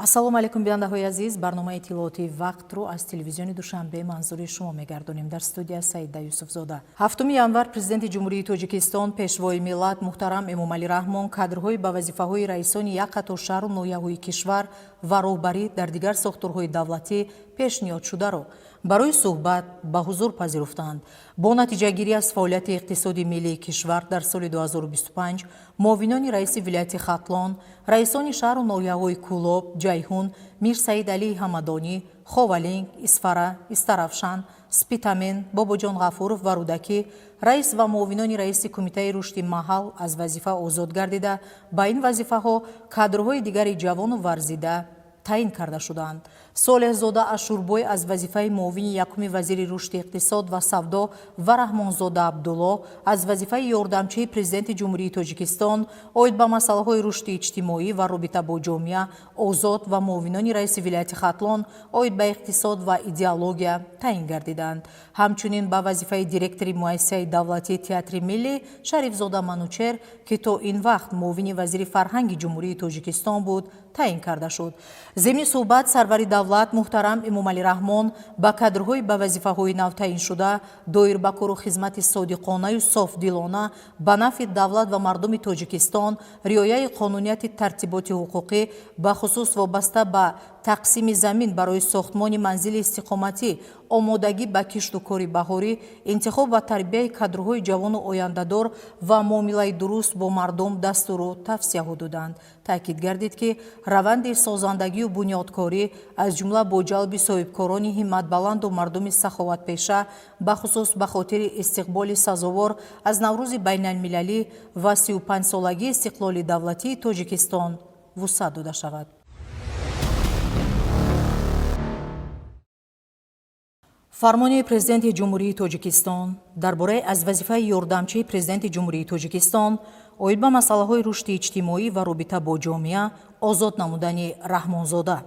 ассалому алайкум бинандаҳои азиз, барномаи иттилооти вақтро аз телевизиони душанбе манзури шумо мегардонем. Дар студия Саида Юсуфзода. 7 январ президенти ҷумҳурии Тоҷикистон, пешвои миллат муҳтарам Эмомалӣ Раҳмон кадрҳои ба вазифаҳои раисони як қатор шаҳру ноҳияҳои кишвар ва роҳбарӣ дар дигар сохторҳои давлатӣ пешниҳодшударо барои суҳбат ба ҳузур пазируфтанд. Бо натиҷагирӣ аз фаъолияти иқтисоди миллии кишвар дар соли 2025 муовинони раиси вилояти Хатлон, раисони шаҳру ноҳияҳои Кӯлоб, Ҷайҳун, Мир Саид Алии Ҳамадонӣ, Ховалинг, Исфара, Истарафшан, Спитамен, Бобоҷон Ғафуров ва Рудакӣ, раис ва муовинони раиси Кумитаи рушди маҳал аз вазифа озод гардида, ба ин вазифаҳо кадрҳои дигари ҷавону варзида таъин карда шуданд. Солеҳзода Ашурбой аз вазифаи муовини якуми вазири рушди иқтисод ва савдо ва Раҳмонзода Абдулло аз вазифаи ёрдамчии президенти ҷумҳурии Тоҷикистон оид ба масъалаҳои рушди иҷтимоӣ ва робита бо ҷомеа озод ва муовинони раиси вилояти Хатлон оид ба иқтисод ва идеология таъин гардиданд. Ҳамчунин ба вазифаи директори муассисаи давлатии театри миллӣ Шарифзода Манучер, ки то ин вақт муовини вазири фарҳанги ҷумҳурии Тоҷикистон буд, таъин карда шуд. Зимни суҳбат сарвари давлат муҳтарам Эмомалӣ Раҳмон ба кадрҳои ба вазифаҳои нав таъин шуда доир ба кору хизмати содиқонаю софдилона ба нафъи давлат ва мардуми Тоҷикистон, риояи қонунияти тартиботи ҳуқуқӣ ба хусус вобаста ба тақсими замин барои сохтмони манзили истиқоматӣ, омодагӣ ба кишту кори баҳорӣ, интихоб ва тарбияи кадрҳои ҷавону ояндадор ва муомилаи дуруст бо мардум дастуру тавсияҳо доданд. таъкид гардид, ки раванди созандагию бунёдкорӣ аз ҷумла бо ҷалби соҳибкорони ҳимматбаланду мардуми саховатпеша ба хусус ба хотири истиқболи сазовор аз наврӯзи байналмилалӣ ва 35-солагии истиқлоли давлатии Тоҷикистон вусъат дода шавад. фармони президенти ҷумҳурии Тоҷикистон дар бораи аз вазифаи ёрдамчии президенти ҷумҳурии Тоҷикистон оид ба масъалаҳои рушди иҷтимоӣ ва робита бо ҷомеа озод намудани Раҳмонзода.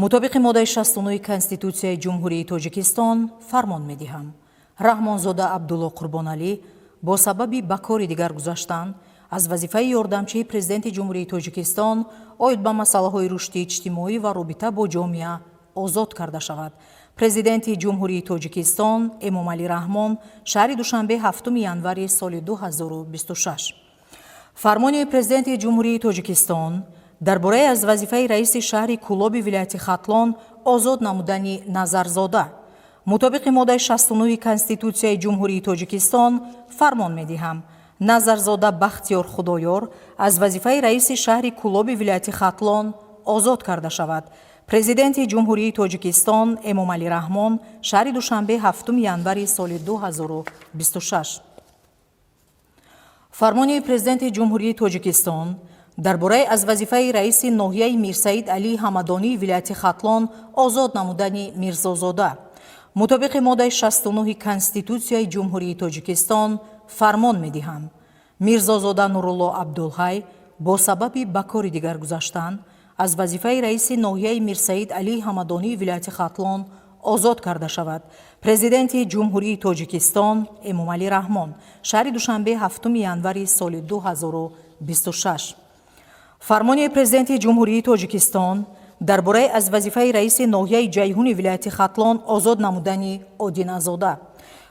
мутобиқи моддаи 69 Конститутсияи ҷумҳурии Тоҷикистон фармон медиҳам. Раҳмонзода Абдулло Қурбоналӣ бо сабаби ба кори дигар гузаштан аз вазифаи ёрдамчии президенти ҷумҳурии Тоҷикистон оид ба масъалаҳои рушди иҷтимоӣ ва робита бо ҷомеа озод карда шавад. Президенти ҷумҳурии Тоҷикистон Эмомалӣ Раҳмон шаҳри Душанбе 7 январи соли 2026. фармони президенти ҷумҳурии Тоҷикистон дар бораи аз вазифаи раиси шаҳри Кӯлоби вилояти Хатлон озод намудани Назарзода. мутобиқи моддаи 69 Конститутсияи ҷумҳурии Тоҷикистон фармон медиҳам. Назарзода Бахтиёр Худоёр аз вазифаи раиси шаҳри Кӯлоби вилояти Хатлон озод карда шавад. президенти ҷумҳурии Тоҷикистон Эмомалӣ Раҳмон шаҳри Душанбе 7 январи соли 2026. фармони президенти ҷумҳурии Тоҷикистон дар бораи аз вазифаи раиси ноҳияи Мир Саид Алии Ҳамадонии вилояти Хатлон озод намудани Мирзозода. мутобиқи моддаи 69 Конститутсияи ҷумҳурии Тоҷикистон фармон медиҳам. Мирзозода Нурулло Абдулҳай бо сабаби ба кори дигар гузаштан аз вазифаи раиси ноҳияи Мир Саид Алии Ҳамадонии вилояти Хатлон озод карда шавад. президенти ҷумҳурии Тоҷикистон Эмомалӣ Раҳмон шаҳри Душанбе 7 январи соли 2026. фармони президенти ҷумҳурии Тоҷикистон дар бораи аз вазифаи раиси ноҳияи Ҷайҳуни вилояти Хатлон озод намудани Одиназода.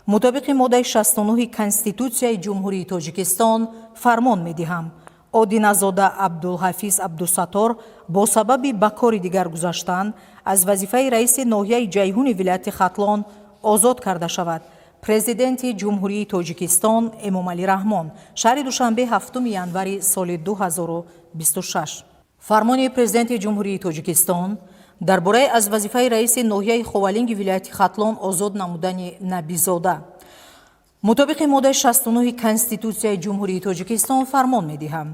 мутобиқи моддаи 69 Конститутсияи ҷумҳурии Тоҷикистон фармон медиҳам. Одиназода Абдулҳафиз Абдусаттор бо сабаби ба кори дигар гузаштан аз вазифаи раиси ноҳияи Ҷайҳуни вилояти Хатлон озод карда шавад. президенти ҷумҳурии Тоҷикистон Эмомалӣ Раҳмон шаҳри Душанбе 7 январи соли 2026. фармони президенти ҷумҳурии Тоҷикистон дар бораи аз вазифаи раиси ноҳияи Ховалинги вилояти Хатлон озод намудани Набизода. мутобиқи моддаи 69 Конститутсияи ҷумҳурии Тоҷикистон фармон медиҳам.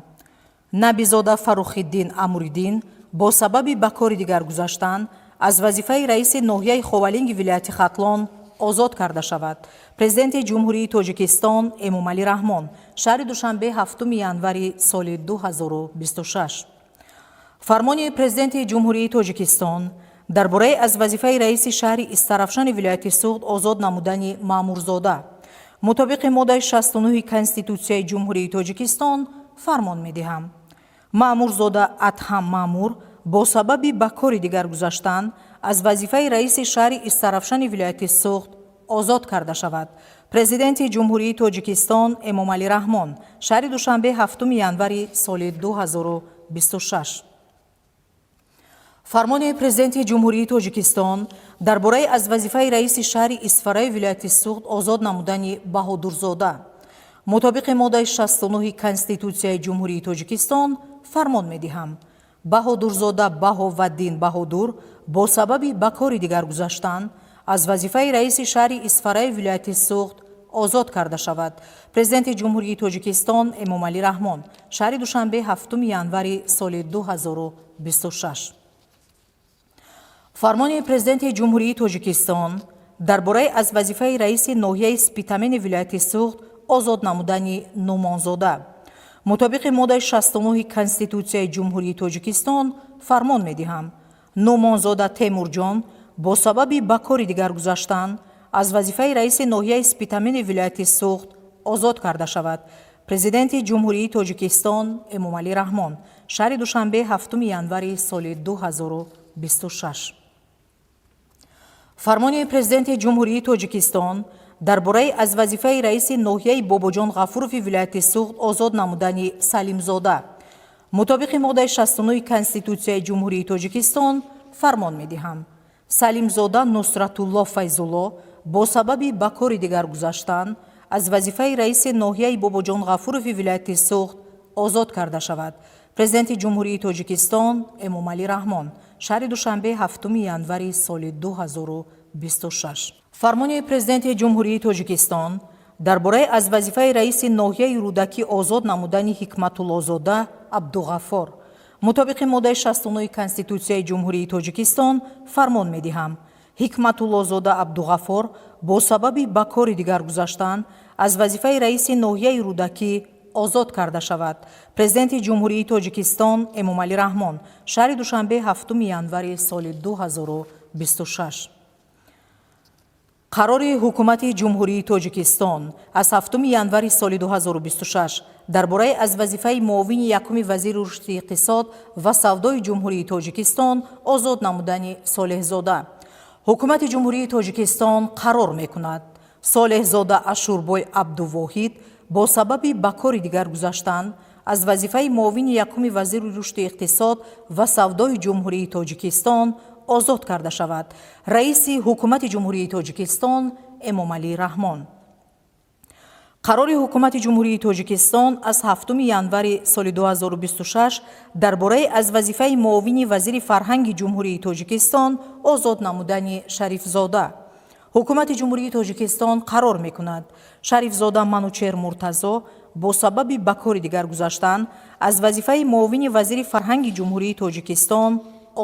Набизода Фарухиддин Амуриддин бо сабаби ба кори дигар гузаштан аз вазифаи раиси ноҳияи Ховалинги вилояти Хатлон озод карда шавад. президенти ҷумҳурии Тоҷикистон Эмомалӣ Раҳмон шаҳри Душанбе 7 январи соли 2026. фармони президенти ҷумҳурии Тоҷикистон дар бораи аз вазифаи раиси шаҳри Истарафшани вилояти Суғд озод намудани Маъмурзода. мутобиқи моддаи 69 Конститутсияи ҷумҳурии Тоҷикистон фармон медиҳам. Маъмурзода Адҳам Маъмур бо сабаби ба кори дигар гузаштан аз вазифаи раиси шаҳри истарафшани вилояти суғд озод карда шавад. Президенти Ҷумҳурии Тоҷикистон Эмомалӣ Раҳмон шаҳри душанбе 7 январи соли 2026. фармони президенти Ҷумҳурии Тоҷикистон дар бораи аз вазифаи раиси шаҳри Исфараи вилояти суғд озод намудани Баҳодурзода мутобиқи моддаи 69 Конститутсияи Ҷумҳурии Тоҷикистон фармон медиҳам. Баҳодурзода Баҳоваддин Баҳодур бо сабаби ба кори дигар гузаштан аз вазифаи раиси шаҳри Исфараи вилояти суғд озод карда шавад. Президенти Ҷумҳурии Тоҷикистон Эмомалӣ Раҳмон шаҳри душанбе 7 январи соли 2026. фармони президенти Ҷумҳурии Тоҷикистон дар бораи аз вазифаи раиси ноҳияи Спитамени вилояти суғд озод намудани Нумонзода мутобиқи моддаи 69 Конститутсияи Ҷумҳурии Тоҷикистон фармон медиҳам. Нумонзода Темурҷон бо сабаби ба кори дигар гузаштан аз вазифаи раиси ноҳияи Спитамени вилояти суғд озод карда шавад. Президенти Ҷумҳурии Тоҷикистон Эмомалӣ Раҳмон шаҳри душанбе 7 январи соли 2026. фармони президенти Ҷумҳурии Тоҷикистон дар бораи аз вазифаи раиси ноҳияи Бобоҷон Ғафурови вилояти суғд озод намудани Салимзода мутобиқи моддаи 69 Конститутсияи Ҷумҳурии Тоҷикистон фармон медиҳам. Салимзода Нусратулло Файзулло бо сабаби ба кори дигар гузаштан аз вазифаи раиси ноҳияи Бобоҷон Ғафурови вилояти суғд озод карда шавад. Президенти Ҷумҳурии Тоҷикистон Эмомалӣ Раҳмон шаҳри душанбе 7 январи соли 2026. фармони президенти Ҷумҳурии Тоҷикистон дар бораи аз вазифаи раиси ноҳияи рӯдакӣ озод намудани Ҳикматуллозода Абдуғаффор мутобиқи моддаи 69 Конститутсияи Ҷумҳурии Тоҷикистон фармон медиҳам. Ҳикматуллозода Абдуғаффор бо сабаби ба кори дигар гузаштан аз вазифаи раиси ноҳияи рӯдакӣ озод карда шавад. Президенти Ҷумҳурии Тоҷикистон Эмомалӣ Раҳмон шаҳри душанбе 7 январи соли 2026. қарори ҳукумати Ҷумҳурии Тоҷикистон аз 7 январи соли 2026 дар бораи аз вазифаи муовини якуми вазири рушди иқтисод ва савдои Ҷумҳурии Тоҷикистон озод намудани Солеҳзода ҳукумати Ҷумҳурии Тоҷикистон қарор мекунад Солеҳзода Ашурбой Абдувоҳид бо сабаби ба кори дигар гузаштан аз вазифаи муовини якуми вазири рушди иқтисод ва савдои Ҷумҳурии Тоҷикистон озод карда шавад. раиси ҳукумати Ҷумҳурии Тоҷикистон Эмомалӣ Раҳмон. қарори ҳукумати Ҷумҳурии Тоҷикистон аз 7 январи соли 2026 дар бораи аз вазифаи муовини вазири фарҳанги Ҷумҳурии Тоҷикистон озод намудани Шарифзода ҳукумати Ҷумҳурии Тоҷикистон қарор мекунад Шарифзода Манучер Муртазо бо сабаби ба кори дигар гузаштан аз вазифаи муовини вазири фарҳанги Ҷумҳурии Тоҷикистон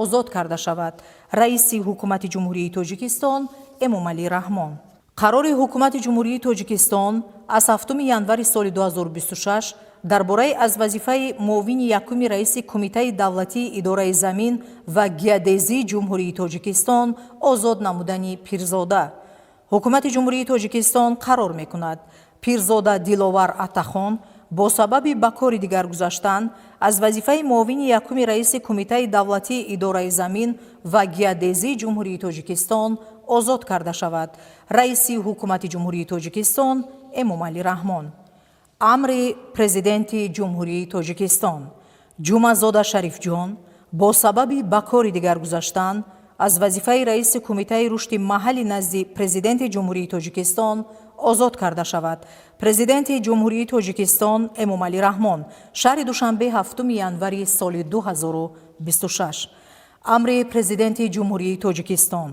озод карда шавад. раиси ҳукумати Ҷумҳурии Тоҷикистон Эмомалӣ Раҳмон. қарори ҳукумати Ҷумҳурии Тоҷикистон аз 7 январи соли 2026 дар бораи аз вазифаи муовини якуми раиси Кумитаи давлатии идораи замин ва геодезии Ҷумҳурии Тоҷикистон озод намудани Пирзода ҳукумати Ҷумҳурии Тоҷикистон қарор мекунад Пирзода Диловар Атахон бо сабаби ба кори дигар гузаштан аз вазифаи муовини якуми раиси Кумитаи давлатии идораи замин ва геодезии Ҷумҳурии Тоҷикистон озод карда шавад. раиси ҳукумати Ҷумҳурии Тоҷикистон Эмомалӣ Раҳмон. амри президенти Ҷумҳурии Тоҷикистон Ҷумазода Шарифҷон бо сабаби ба кори дигар гузаштан аз вазифаи раиси Кумитаи рушди маҳаллӣ назди президенти Ҷумҳурии Тоҷикистон озод карда шавад. Президенти Ҷумҳурии Тоҷикистон Эмомалӣ Раҳмон шаҳри душанбе 7 январи соли 2026. амри президенти Ҷумҳурии Тоҷикистон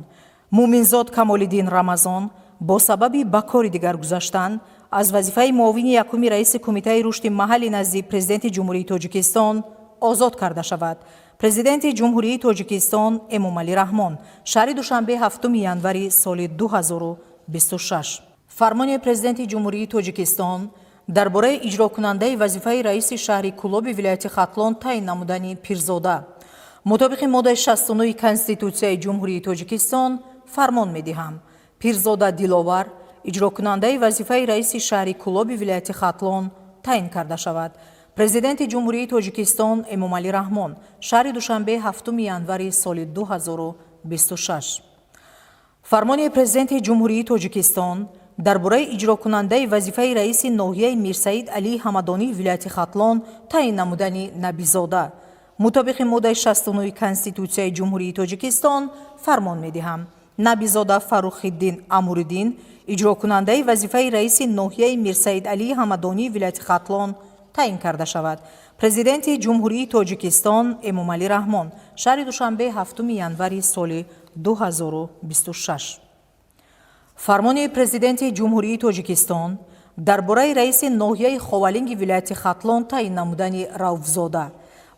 Муминзод Камолиддин Рамазон бо сабаби ба кори дигар гузаштан аз вазифаи муовини якуми раиси Кумитаи рушди маҳаллӣ назди президенти Ҷумҳурии Тоҷикистон озод карда шавад. Президенти Ҷумҳурии Тоҷикистон Эмомалӣ Раҳмон шаҳри душанбе 7 январи соли 2026. фармони президенти Ҷумҳурии Тоҷикистон дар бораи иҷрокунандаи вазифаи раиси шаҳри Кӯлоби вилояти Хатлон таъин намудани Пирзода мутобиқи моддаи 69 Конститутсияи Ҷумҳурии Тоҷикистон фармон медиҳам Пирзода Диловар иҷрокунандаи вазифаи раиси шаҳри Кӯлоби вилояти Хатлон таъин карда шавад. президенти ҷумҳурии Тоҷикистон Эмомалӣ Раҳмон шаҳри душанбе 7 январи соли 2026. фармони президенти ҷумҳурии Тоҷикистон дар бораи иҷрокунандаи вазифаи раиси ноҳияи Мирсаид Алии Ҳамадонии вилояти Хатлон таъин намудани Набизода мутобиқи моддаи 69 Конститутсияи ҷумҳурии Тоҷикистон фармон медиҳам Набизода Фаррухиддин Амуриддин иҷрокунандаи вазифаи раиси ноҳияи Мирсаид Алии Ҳамадонии вилояти Хатлон таъин карда шавад. Президенти ҷумҳурии Тоҷикистон Эмомалӣ Раҳмон шаҳри душанбе 7 январи соли 2026. фармони президенти ҷумҳурии Тоҷикистон дар бораи раиси ноҳияи Ховалинги вилояти Хатлон таъин намудани Равфзода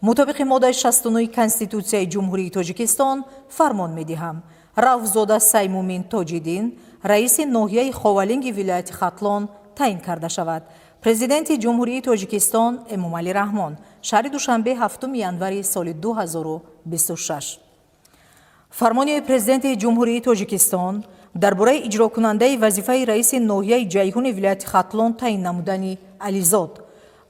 мутобиқи моддаи 69 Конститутсияи ҷумҳурии Тоҷикистон фармон медиҳам Равфзода Саймумин Тоҷиддин раиси ноҳияи Ховалинги вилояти Хатлон таъин карда шавад. президенти ҷумҳурии Тоҷикистон Эмомалӣ Раҳмон шаҳри душанбе 7 январи соли 2026. фармони президенти ҷумҳурии Тоҷикистон дар бораи иҷрокунандаи вазифаи раиси ноҳияи ҷайҳуни вилояти Хатлон таъин намудани Ализод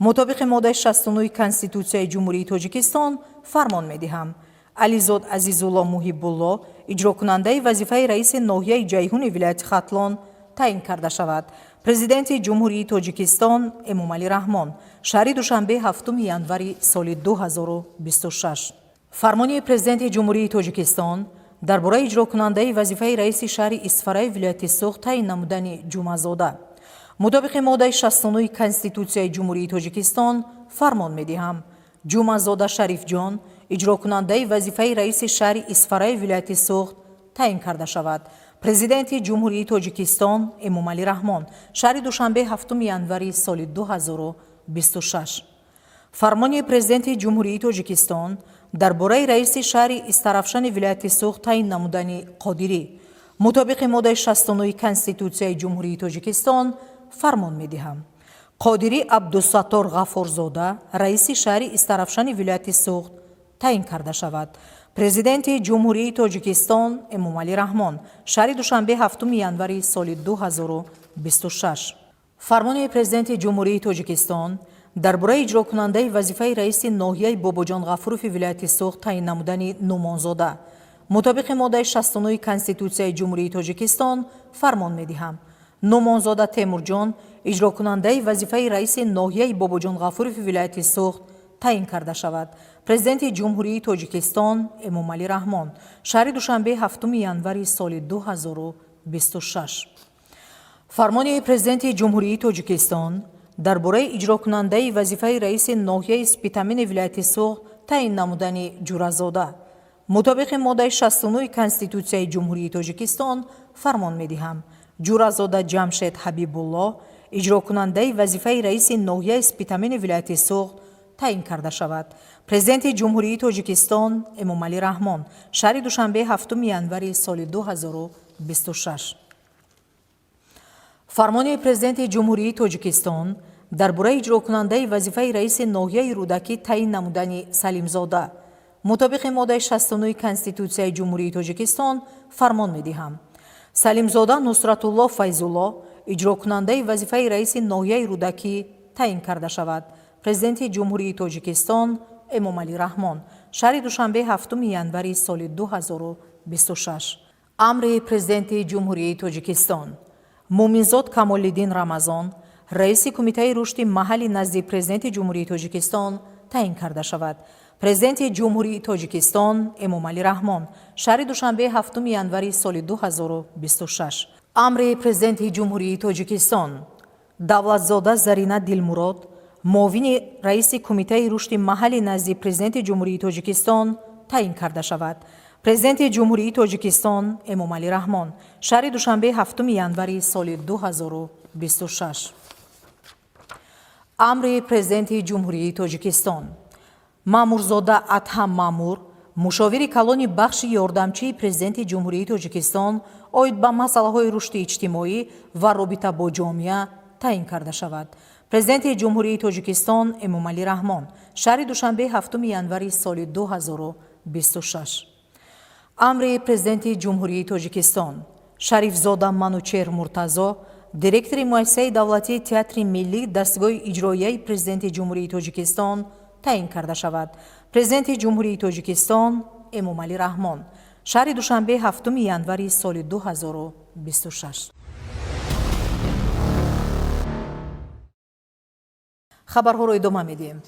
мутобиқи моддаи 69 Конститутсияи ҷумҳурии Тоҷикистон фармон медиҳам Ализод Азизулло Муҳиббулло иҷрокунандаи вазифаи раиси ноҳияи ҷайҳуни вилояти Хатлон таъин карда шавад. президенти ҷумҳурии Тоҷикистон Эмомалӣ Раҳмон шаҳри душанбе 7 январи соли 2026. фармони президенти ҷумҳурии Тоҷикистон дар бораи иҷрокунандаи вазифаи раиси шаҳри Исфараи вилояти Суғд таъин намудани Ҷумъазода мутобиқи моддаи 69 Конститутсияи ҷумҳурии Тоҷикистон фармон медиҳам Ҷумъазода Шарифҷон иҷрокунандаи вазифаи раиси шаҳри Исфараи вилояти Суғд таъин карда шавад. президенти ҷумҳурии Тоҷикистон Эмомалӣ Раҳмон шаҳри душанбе 7 январи соли 2026. фармони президенти ҷумҳурии Тоҷикистон дар бораи раиси шаҳри Истарафшани вилояти Суғд таъин намудани Қодирӣ мутобиқи моддаи 69 Конститутсияи ҷумҳурии Тоҷикистон фармон медиҳам Қодирӣ Абдусаттор Ғафурзода раиси шаҳри Истарафшани вилояти Суғд таъин карда шавад. президенти ҷумҳурии Тоҷикистон Эмомалӣ Раҳмон шаҳри душанбе 7 январи соли 2026. фармони президенти ҷумҳурии Тоҷикистон дар бораи иҷрокунандаи вазифаи раиси ноҳияи Бобоҷон Ғафурови вилояти Суғд таъин намудани Нумонзода мутобиқи моддаи 69 Конститутсияи ҷумҳурии Тоҷикистон фармон медиҳам Нумонзода Темурҷон иҷрокунандаи вазифаи раиси ноҳияи Бобоҷон Ғафурови вилояти Суғд таъин карда шавад. президенти ҷумҳурии Тоҷикистон Эмомалӣ Раҳмон шаҳри душанбе 7 январи соли 2026. фармони президенти ҷумҳурии Тоҷикистон дар бораи иҷрокунандаи вазифаи раиси ноҳияи Спитамини вилояти Суғд таъин намудани Ҷуразода мутобиқи моддаи 69 Конститутсияи ҷумҳурии Тоҷикистон фармон медиҳам Ҷуразода Ҷамшед Ҳабибулло иҷрокунандаи вазифаи раиси ноҳияи Спитамини вилояти Суғд таъин карда шавад. президенти ҷумҳурии Тоҷикистон Эмомалӣ Раҳмон шаҳри душанбе 7 январи соли 2026. фармони президенти ҷумҳурии Тоҷикистон дар бораи иҷрокунандаи вазифаи раиси ноҳияи Рӯдакӣ таъин намудани Салимзода мутобиқи моддаи 69 Конститутсияи ҷумҳурии Тоҷикистон фармон медиҳам Салимзода Нусратулло Файзулло иҷрокунандаи вазифаи раиси ноҳияи Рӯдакӣ таъин карда шавад. президенти ҷумҳурии Тоҷикистон Эмомалӣ Раҳмон шаҳри душанбе 7 январи соли 2026. амри президенти ҷумҳурии Тоҷикистон Муминзод Камолиддин Рамазон раиси кумитаи рушди маҳаллӣ назди президенти ҷумҳурии Тоҷикистон таъин карда шавад. президенти ҷумҳурии Тоҷикистон Эмомалӣ Раҳмон шаҳри душанбе 7 январи соли 2026. амри президенти ҷумҳурии Тоҷикистон Давлатзода Зарина Дилмурод муовини раиси кумитаи рушди маҳаллӣ назди президенти ҷумҳурии Тоҷикистон таъин карда шавад. президенти ҷумҳурии Тоҷикистон Эмомалӣ Раҳмон шаҳри душанбе 7 январи соли 2026. амри президенти ҷумҳурии Тоҷикистон Маъмурзода Адҳам Маъмур мушовири калони бахши ёрдамчии президенти ҷумҳурии Тоҷикистон оид ба масъалаҳои рушди иҷтимоӣ ва робита бо ҷомеа таъин карда шавад. президенти ҷумҳурии Тоҷикистон Эмомалӣ Раҳмон шаҳри душанбе 7 январи соли 2026. амри президенти ҷумҳурии Тоҷикистон Шарифзода Манучер Муртазо директори муассисаи давлатии театри миллӣ дастгоҳи иҷроияи президенти ҷумҳурии тоҷикистон таъин карда шавад. Президенти ҷумҳурии тоҷикистон Эмомалӣ Раҳмон. шаҳри душанбе 7 январи соли 2026. хабарҳоро идома медиҳем.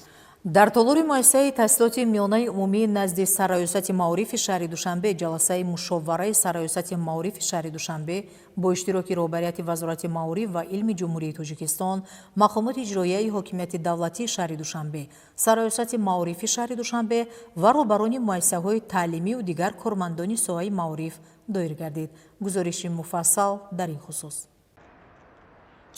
дар толори муассисаи таҳсилоти миёнаи умумӣ назди сарраёсати маорифи шаҳри Душанбе ҷаласаи мушовараи сарраёсати маорифи шаҳри Душанбе бо иштироки роҳбарияти вазорати маориф ва илми ҷумҳурии Тоҷикистон, мақомоти иҷроияи ҳокимияти давлатии шаҳри Душанбе, сарраёсати маорифи шаҳри Душанбе ва роҳбарони муассисаҳои таълимиву дигар кормандони соҳаи маориф доир гардид. гузориши муфассал дар ин хусус.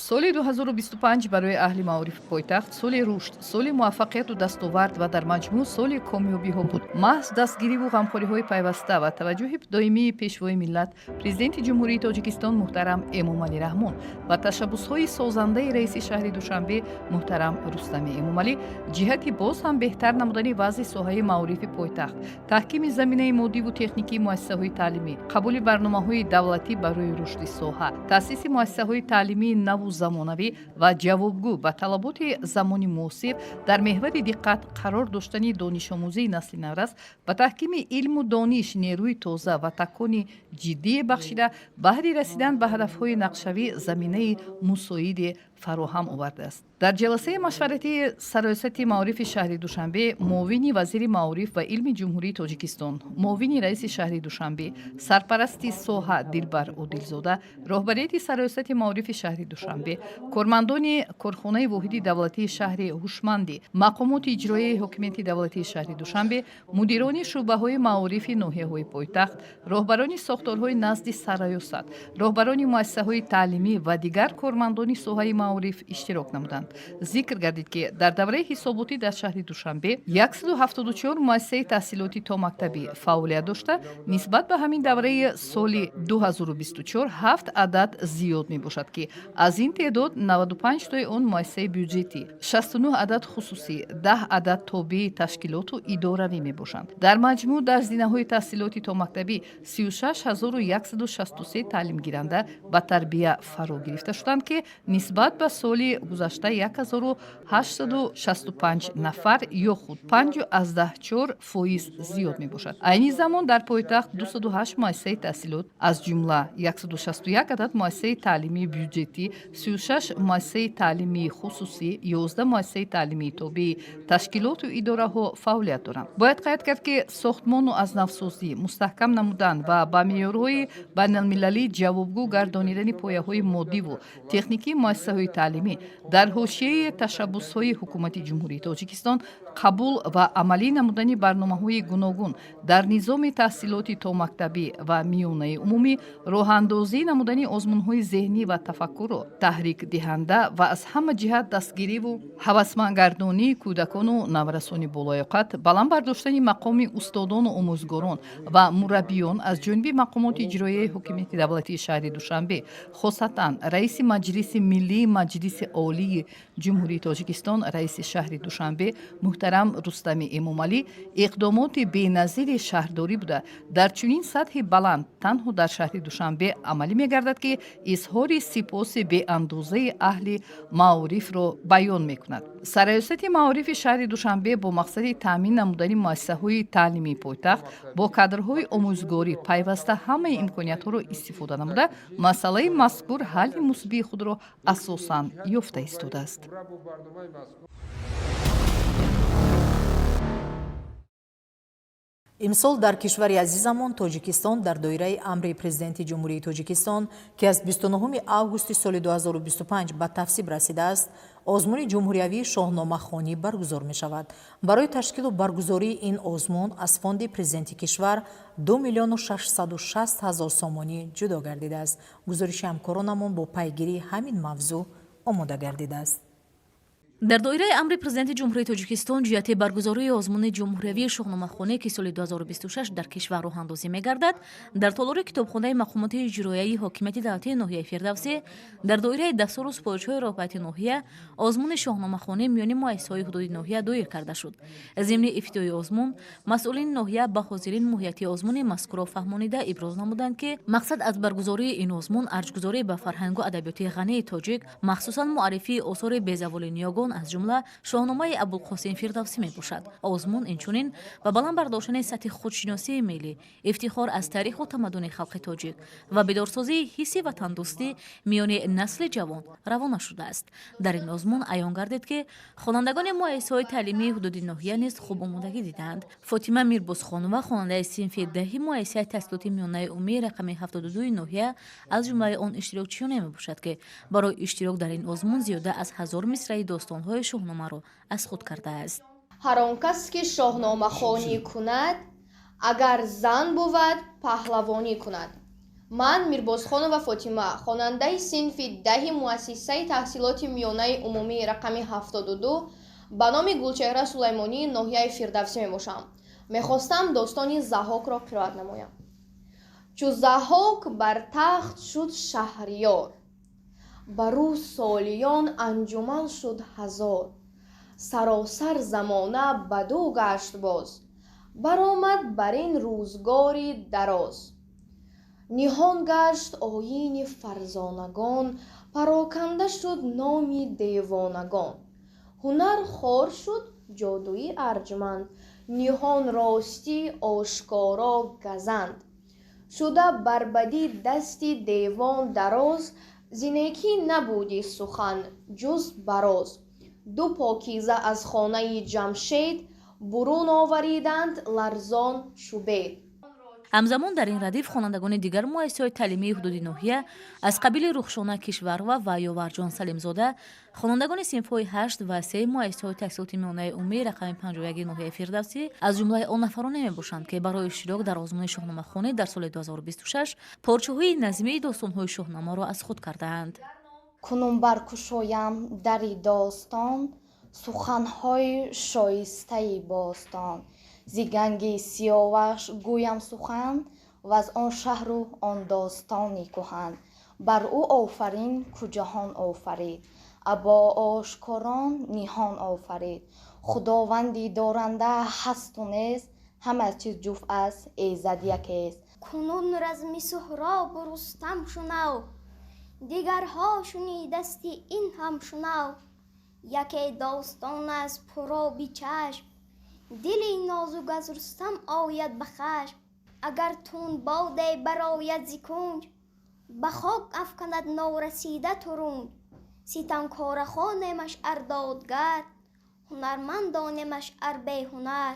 соли 2025 барои аҳли маорифи пойтахт соли рушд, соли муваффақияту дастовард ва дар маҷмӯъ соли комёбиҳо буд. маҳз дастгириву ғамхориҳои пайваста ва таваҷҷӯҳи доимии пешвои миллат президенти ҷумҳурии Тоҷикистон муҳтарам Эмомалӣ Раҳмон ва ташаббусҳои созандаи раиси шаҳри Душанбе муҳтарам Рустами Эмомалӣ ҷиҳати боз ҳам беҳтар намудани вазъи соҳаи маорифи пойтахт, таҳкими заминаи моддиву техникии муассисаҳои таълимӣ, қабули барномаҳои давлатӣ барои рушди соҳа, таъсиси муассисаҳои таълимии наву замонавӣ ва ҷавобгӯ ба талаботи замони муосир дар меҳвари диққат қарор доштани донишомӯзии насли наврас ба таҳкими илму дониш нерӯи тоза ва такони ҷиддие бахшида баҳри расидан ба ҳадафҳои нақшавӣ заминаи мусоиде фароҳам овардааст. дар ҷаласаи машваратии сарроясати маорифи шаҳри Душанбе муовини вазири маориф ва илми ҷумҳурии Тоҷикистон, муовини раиси шаҳри Душанбе, сарпарасти соҳа Дилбар Одилзода, роҳбарияти сарроясати маорифи шаҳри Душанбе, кормандони корхонаи воҳиди давлатии шаҳри ҳушмандӣ, мақомоти иҷроияи ҳокимияти давлатии шаҳри Душанбе, мудирони шуъбаҳои маорифи ноҳияҳои пойтахт, роҳбарони сохторҳои назди сарраёсат, роҳбарони муассисаҳои таълимӣ ва дигар кормандони соҳаи маориф иштирок намуданд. зикр гардид ки дар давраи ҳисоботӣ дар шаҳри Душанбе 174 муассисаи таҳсилоти томактабӣ фаъолият дошта, нисбат ба ҳамин давраи соли 2024 7 адад зиёд мебошад ки аз ин теъдод 95 тои он муассисаи бюджетӣ, 69 адад хусусӣ, 10 адад тобеи ташкилоту идоравӣ мебошанд. дар маҷмӯъ дар зинаҳои таҳсилоти томактабӣ 36163 таълимгиранда ба тарбия фаро гирифта шуданд ки нисбат ба соли гузашта 1865 нафар ё худ 5.4% зиёд мебошад. айни замон дар пойтахт 208 муассисаи таҳсилот, аз ҷумла 161 адад муассисаи таълимии бюджетӣ, 36 муассисаи таълимии хусусӣ, 11 муассисаи таълимии тобеи ташкилоту идораҳо фаъолият доранд. бояд қайд кард ки сохтмону азнавсозӣ, мустаҳкам намудан ва ба меъёрҳои байналмилалӣ ҷавобгӯ гардонидани пояҳои моддиву техникии муассисаҳои таълимӣ дар ҳошияи ташаббусҳои ҳукумати ҷумҳурии Тоҷикистон қабул ва амалӣ намудани барномаҳои гуногун дар низоми таҳсилоти томактабӣ ва миёнаи умумӣ, роҳандозӣ намудани озмунҳои зеҳнӣ ва тафаккурро таҳрикдиҳанда ва аз ҳама ҷиҳат дастгириву ҳавасмандгардонии кӯдакону наврасони болоёқат, баланд бардоштани мақоми устодону омӯзгорон ва мураббиён аз ҷониби мақомоти иҷроияи ҳокимияти давлатии шаҳри Душанбе, хосатан раиси маҷлиси миллии маҷлиси олии ҷумҳурии Тоҷикистон, раиси шаҳри Душанбе муҳтарам Рустами Эмомалӣ иқдомоти беназири шаҳрдорӣ буда дар чунин сатҳи баланд танҳо дар шаҳри Душанбе амалӣ мегардад ки изҳори сипоси беандозаи аҳли маорифро баён мекунад. сарраёсати маорифи шаҳри Душанбе бо мақсади таъмин намудани муассисаҳои таълимии пойтахт бо кадрҳои омӯзгорӣ пайваста ҳамаи имкониятҳоро истифода намуда, масъалаи мазкур ҳалли мусбии худро асосан ёфта истодааст. имсол дар кишвари азизамон Тоҷикистон дар доираи амри президенти ҷумҳурии Тоҷикистон ки аз 29 августи соли 2025 ба тавсиб расидааст, озмуни ҷумҳуриявии шоҳномахонӣ баргузор мешавад. барои ташкилу баргузории ин озмун аз фонди президенти кишвар 2 миллиону 660 ҳазор сомонӣ ҷудо гардидааст. гузориши ҳамкоронамон бо пайгирии ҳамин мавзӯъ омода гардидааст. در دایره امر پرزیدنت جمهوری تاجیکستان جهت برگزاری آزمون جمهوری شاهنامه‌خوانی که سال 2026 در کشور راه اندازی می‌گردد، در تالار کتابخانه مقامات اجرایی حاکمیت دولتی ناحیه فردوسی در دایره دفتر و سپارش‌های راهبردی ناحیه آزمون شاهنامه‌خوانی میان مؤسسه‌های حدودی ناحیه دایر کرده شد. ضمن افتتاح آزمون، مسئولین ناحیه به حاضرین ماهیت آزمون مذکور فهمانیده ابراز نمودند که مقصد از برگزاری این آزمون ارجگذاری به فرهنگ و ادبیات غنی تاجیک، مخصوصاً معرفی آثار بی‌زوال نیاگان از جمله شاهنامه ابوالقاسم فردوسی میباشد. آزمون اینچنین به بلند برداشتن سطح خودشناسی ملی، افتخار از تاریخ و تمدن خلق تاجیک و بیدارسازی حسی و تندرستی میان نسل جوان روانه شده است. در این آزمون عیان گردید که خوانندگان مؤسسه‌های تعلیمی حدودی ناحیه نیز خوب آمادگی دیدند. فاطمه میربازخانووا خواننده صنف دهم مؤسسه تحصیلاتی میانه عمومی رقم 72 ناحیه از جمله آن اشتراکچیان میباشد که برای اشتراک در این آزمون زیاده از 1000 مصرع داستان‌های شاهنامه را از خود کرده است. هر آن کس که شاهنامه خوانی کند اگر زن بود پهلوانی کند. من میربازخانووا فاطمه خواننده صنف ده مؤسسه تحصیلات میانه عمومی رقم 72 به نام گلچهره سلیمانی ناحیه فردوسی میباشم. میخواستم داستان ضحاک را قرائت نمایم. چو ضحاک بر تخت شد شهریار، بر او سالیان انجمن شد 1000. سراسر زمانه بدو گشت باز، برآمد بر این روزگاری دراز. نهان گشت آیین فرزانگان، پراکنده شد نام دیوانگان. هنر خوار شد جادویی ارجمند، نهان راستی آشکارا گزند. شده بر بدی دستی دیوان دراز، زینکی نبودی سخن جز براز. دو پاکیزه از خانه جمشید، برون آوریدند لرزان چوبید. همزمان در این ردیف خوانندگان دیگر مؤسسه‌های تعلیمی حدودی ناحیه از قبیل رخشانه کشوروا و یاورجان سلیمزاده، خوانندگان صنف‌های 8 و 3 مؤسسه‌های تحصیلاتی میانه عمومی رقم 51 ناحیه فردوسی از جمله آن نفران میباشند که برای اشتراک در آزمون شاهنامه‌خوانی در سال 2026 پارچه‌های نظمی داستان‌های شاهنامه را از خود کرده‌اند. کنون برکشایم دری داستان، سخنهای شایسته باستان. زی گنگی سیاوش گویم سخن، و از آن شهر و آن داستانی کهن. بر او آفرین که جهان آفرید، ابا آشکاران نهان آفرید. خداوندی دارنده هست و نیست، همه چیز جفت است ایزد یک است. کنون رزم سهراب و رستم شنو، دیگرها شنیدستی این هم شنو. یکی داستان از پرآبی چشم، دلی نازک از رستم آید به خشم. اگر تون باده برآید ز کنج، به خاک افکند نارسیده ترنج. ستمکاره خوانمش ار دادگر، هنرمندانمش ار بی هنر.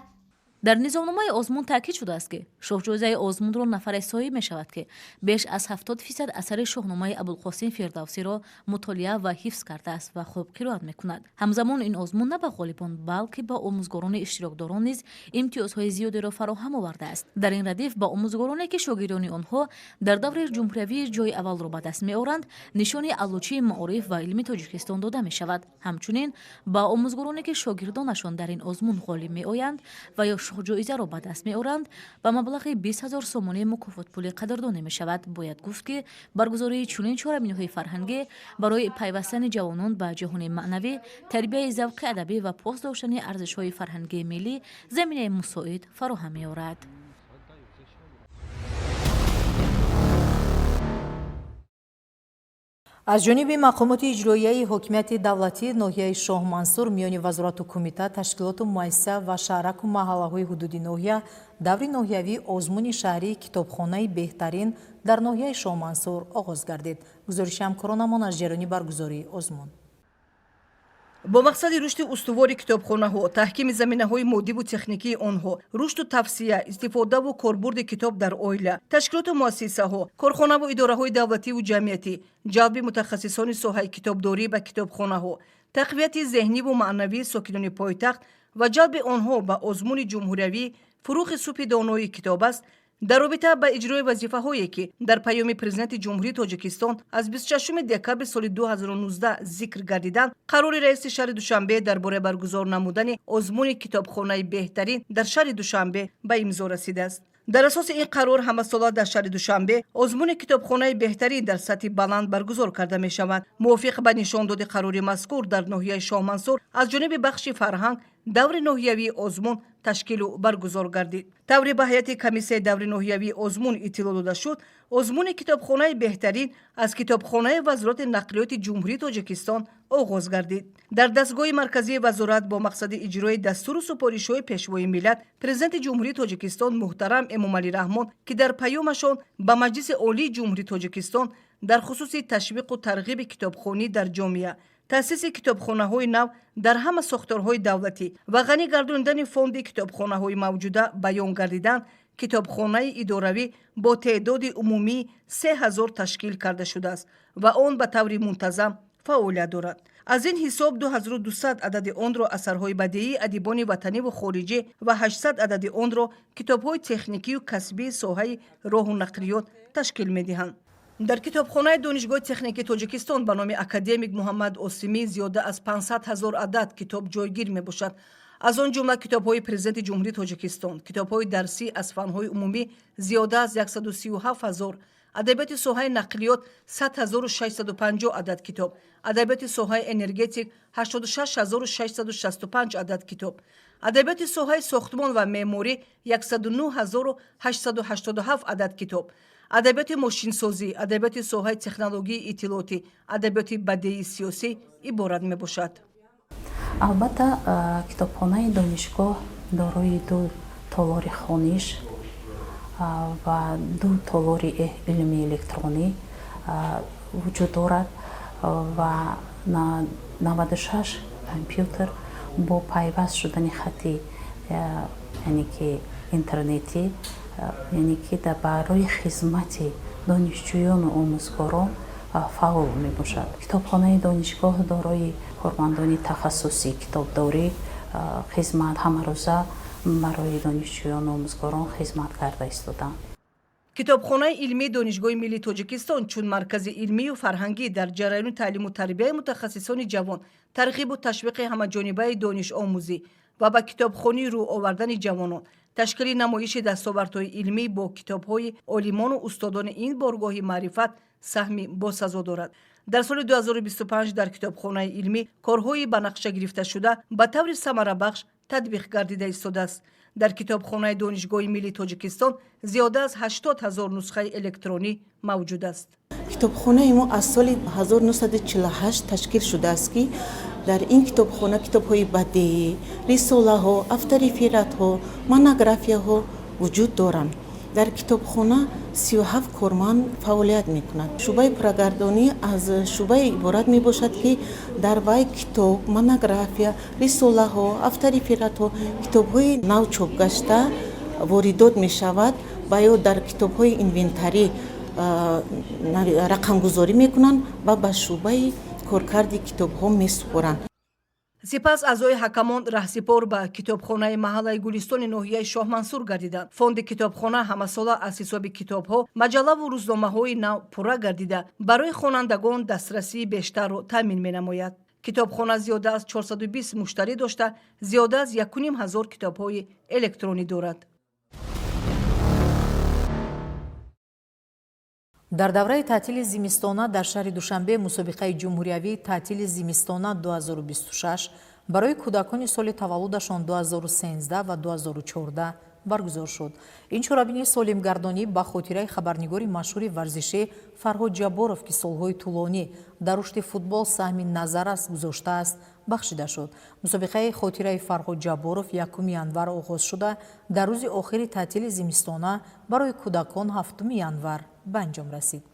در نظامنامه آزمون تاکید شده است که شاهجایزه آزمون را نفر صاحب می شود که بیش از 70% اثر شاهنامه ابوالقاسم فردوسی را مطالعه و حفظ کرده است و خوب قرائت می کند. همزمان این آزمون نه به غالبان بلکه به آموزگاران اشتراکداران نیز امتیازهای زیادی را فراهم آورده است. در این ردیف با آموزگارانی که شاگردان آنها در دور جمهوری جای اول را به دست می آورند نشان علوچه معارف و علم تاجیکستان داده می شود. همچنین با آموزگارانی که شاگردانشان در این آزمون غالب می آیند و یا جایزه را به دست می آورند به مبلغ 20,000 سومانی مکافات پولی قدردانی می شود. باید گفت که برگزاری چنین چهارمین‌های فرهنگی برای پیوستن جوانان به جهان معنوی، تربیت ذوق ادبی و پاس داشتن ارزش‌های فرهنگی ملی زمینه مساعد فراهم می آورد. از جانب مقامات اجرایی حکومت دولتی ناحیه شاه منصور میان وزارت و کمیته تشکیلات و مؤسسه و شهرک و محله‌های حدودی ناحیه دوری ناحیوی آزمون شهری کتابخانه بهترین در ناحیه شاه منصور آغاز گردید. گزارش همکارانمان از جریان برگزاری آزمون. با مقصد رشد استوار کتابخانه‌ها، تحکیم زمینه‌های مادی و تکنیکی آنها، رشد و توسعه، استفاده و کاربرد کتاب در عائله، تشکیلات و مؤسسه‌ها، کارخانه و اداره‌های دولتی و جمعیتی، جلب متخصصان ساحه کتابداری به کتابخانه‌ها، تقویت ذهنی و معنوی ساکنان پایتخت و جلب آنها به آزمون جمهوری فروغ سوپ دانایی کتاب است. дар робита ба иҷрои вазифаҳое ки дар паёми президенти ҷумҳурии тоҷикистон аз 26 декабри соли 2019 зикр гардиданд, қарори раиси шаҳри Душанбе дар бораи баргузор намудани озмуни китобхонаи беҳтарин дар шаҳри Душанбе ба имзо расидааст. дар асоси ин қарор ҳамасола дар шаҳри Душанбе озмуни китобхонаи беҳтарин дар сатҳи баланд баргузор карда мешавад. мувофиқ ба нишондоди қарори мазкур дар ноҳияи Шоҳмансур аз ҷониби бахши фарҳанг даври ноҳиявии озмун ташкилу баргузор гардид. таври ба ҳайати комиссияи даври ноҳиявии озмун иттилоъ дода шуд, озмуни китобхонаи беҳтарин аз китобхонаи Вазороти нақлиёти Ҷумҳурии Тоҷикистон оғоз гардид. дар дастгоҳи марказии вазорат бо мақсади иҷрои дастуру супоришҳои пешвои миллат, президенти Ҷумҳурии Тоҷикистон муҳтарам Эмомалӣ Раҳмон ки дар паёмашон ба Маҷлиси Олии Ҷумҳурии Тоҷикистон дар хусуси ташвиқу тарғиби китобхонӣ дар ҷомеа, таъсиси китобхонаҳои нав дар ҳама сохторҳои давлатӣ ва ғанӣ гардонидани фонди китобхонаҳои мавҷуда баён гардиданд, китобхонаи идоравӣ бо теъдоди умумии 3000 ташкил карда шудааст ва он ба таври мунтазам фаъолият дорад. аз ин ҳисоб 2200 адади онро асарҳои бадеии адибони ватаниву хориҷӣ ва 800 адади онро китобҳои техникию касбии соҳаи роҳу нақлиёт ташкил медиҳанд. дар китобхонаи донишгоҳи техникии Тоҷикистон ба номи академик Муҳаммад Осимӣ зиёда аз 500 000 адад китоб ҷойгир мебошад. аз он ҷумла китобҳои президенти Ҷумҳурии Тоҷикистон, китобҳои дарсӣ аз фанҳои умумӣ зиёда аз 137 000, адабиёти соҳаи нақлиёт 100 650 адад китоб, адабиёти соҳаи энергетик 86 665 адад китоб, адабиёти соҳаи сохтмон ва меъморӣ 109 887 адад китоб, адабиёти мошинсозӣ, адабиёти соҳаи технологияи иттилоотӣ, адабиёти бадеии сиёсӣ иборат мебошад. албатта китобхонаи донишгоҳ дорои ду толори хониш ва ду толори илми электронӣ вуҷуд дорад ва 96 компютер бо пайваст шудани хати яъне ки интернетӣ, яъне ки барои хизмати донишҷӯёну омӯзгорон фаъол мебошад. китобхонаи донишгоҳ дорои кормандони тахассусӣ, китобдорӣ, хизмат ҳамарӯза барои донишҷӯёну омӯзгорон хизмат карда истоданд. китобхонаи илмии донишгоҳи миллии Тоҷикистон чун маркази илмию фарҳангӣ дар ҷараёни таълиму тарбияи мутахассисони ҷавон, тарғибу ташвиқи ҳамаҷонибаи донишомӯзӣ ва ба китобхонӣ рӯ овардани ҷавонон, ташкили намоиши дастовардҳои илмӣ бо китобҳои олимону устодони ин боргоҳи маърифат саҳми босазо дорад. дар соли 2025 дар китобхонаи илмӣ корҳои ба нақша гирифташуда ба таври самарабахш татбиқ гардида истодааст. дар китобхонаи донишгоҳи миллии Тоҷикистон зиёда аз 80 000 нусхаи электронӣ мавҷуд аст. китобхонаи мо аз соли 1948 ташкил шудааст ки дар ин китобхона китобҳои бадеӣ, рисолаҳо, авторефератҳо, монографияҳо вуҷуд доранд. дар китобхона 37 корманд фаъолият мекунад. шӯъбаи пурагардонӣ аз шӯъбае иборат мебошад ки дар вай китоб, монография, рисолаҳо, авторефератҳо, китобҳои нав чопгашта воридот мешавад ва ё дар китобҳои инвентарӣ рақамгузорӣ мекунанд ва ба шӯъбаи коркарди китобҳо месупоранд. сипас аъзои ҳакамон раҳсипор ба китобхонаи маҳаллаи Гулистони ноҳияи Шоҳмансур гардиданд. фонди китобхона ҳамасола аз ҳисоби китобҳо, маҷаллаву рӯзномаҳои нав пурра гардида барои хонандагон дастрасии бештарро таъмин менамояд. китобхона зиёда аз 420 муштарӣ дошта, зиёда аз 1500 китобҳои электронӣ дорад. дар давраи таътили зимистона дар шаҳри Душанбе мусобиқаи ҷумҳуриявии таътили зимистона 2026 барои кӯдакони соли таваллудашон 2013 ва 2014 баргузор шуд. ин чорабинии солимгардонӣ ба хотираи хабарнигори машҳури варзишӣ Фарҳод Ҷабборов ки солҳои тӯлонӣ дар рушди футбол саҳми назаррас гузоштааст бахшида шуд. мусобиқаи хотираи Фарҳод Ҷабборов 1 январ оғоз шуда дар рӯзи охири таътили зимистона барои кӯдакон 7 январ ба анҷом расид.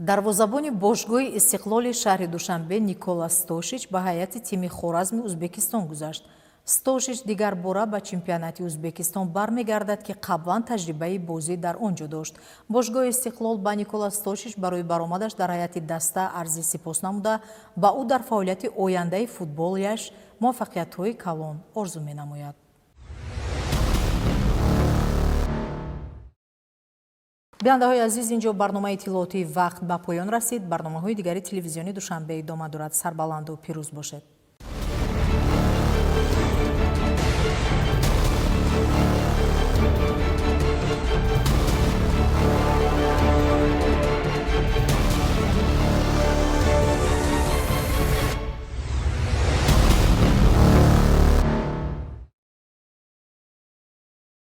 дарвозабони бошгоҳи истиқлоли шаҳри Душанбе Никола Стошич ба ҳайати тими Хоразми Узбекистон гузашт. Стошич дигар бора ба чемпионати Узбекистон бармегардад ки қаблан таҷрибаи бозӣ дар он ҷо дошт. бошгоҳи истиқлол ба Никола Стошич барои баромадаш дар ҳайати даста арзи сипос намуда ба ӯ дар фаъолияти ояндаи футболияш муваффақиятҳои калон орзу менамояд. бинандаҳои азиз, инҷо барномаи иттилоотии вақт ба поён расид. барномаҳои дигари телевизиони Душанбе идома дорад. Сарбаланду пирӯз бошед.